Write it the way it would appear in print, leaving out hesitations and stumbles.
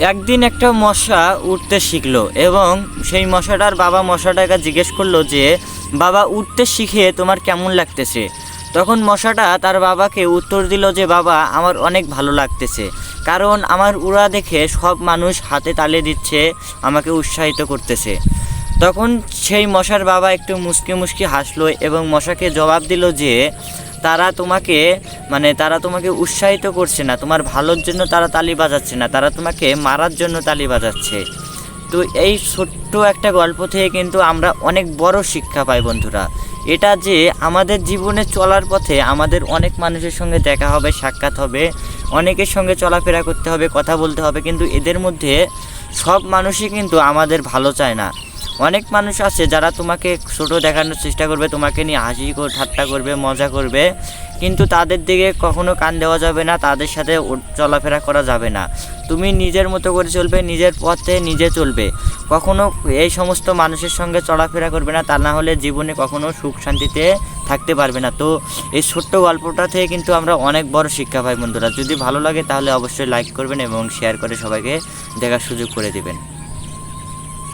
একদিন একটা মশা উঠতে শিখলো এবং সেই মশাটার বাবা মশাটাকে জিজ্ঞেস করলো যে বাবা, উঠতে শিখে তোমার কেমন লাগতেছে? তখন মশাটা তার বাবাকে উত্তর দিল যে বাবা, আমার অনেক ভালো লাগতেছে, কারণ আমার উড়া দেখে সব মানুষ হাতে তালি দিচ্ছে, আমাকে উৎসাহিত করতেছে। তখন সেই মশার বাবা একটু মুচকি মুচকি হাসলো এবং মশাকে জবাব দিল যে তারা তোমাকে উৎসাহিত করছে না, তোমার ভালোর জন্য তারা তালি বাজাচ্ছে না, তারা তোমাকে মারার জন্য তালি বাজাচ্ছে। তো এই ছোট্ট একটা গল্প থেকে কিন্তু আমরা অনেক বড় শিক্ষা পাই বন্ধুরা। এটা যে আমাদের জীবনে চলার পথে আমাদের অনেক মানুষের সঙ্গে দেখা হবে, সাক্ষাৎ হবে, অনেকের সঙ্গে চলাফেরা করতে হবে, কথা বলতে হবে, কিন্তু এদের মধ্যে সব মানুষই কিন্তু আমাদের ভালো চায় না। অনেক মানুষ আছে যারা তোমাকে ছোট দেখানোর চেষ্টা করবে, তোমাকে নিয়ে ঠাট্টা করবে, মজা করবে, কিন্তু তাদের দিকে কখনো কান দেওয়া যাবে না, তাদের সাথে চলাফেরা করা যাবে না। তুমি নিজের মতো করে চলবে, নিজের পথে নিজে চলবে, কখনো এই সমস্ত মানুষের সঙ্গে চলাফেরা করবে না, তা না হলে জীবনে কখনো সুখ শান্তিতে থাকতে পারবে না। তো এই ছোট্ট গল্পটা থেকে কিন্তু আমরা অনেক বড় শিক্ষা পাই বন্ধুরা। যদি ভালো লাগে তাহলে অবশ্যই লাইক করবেন এবং শেয়ার করে সবাইকে দেখার সুযোগ করে দেবেন।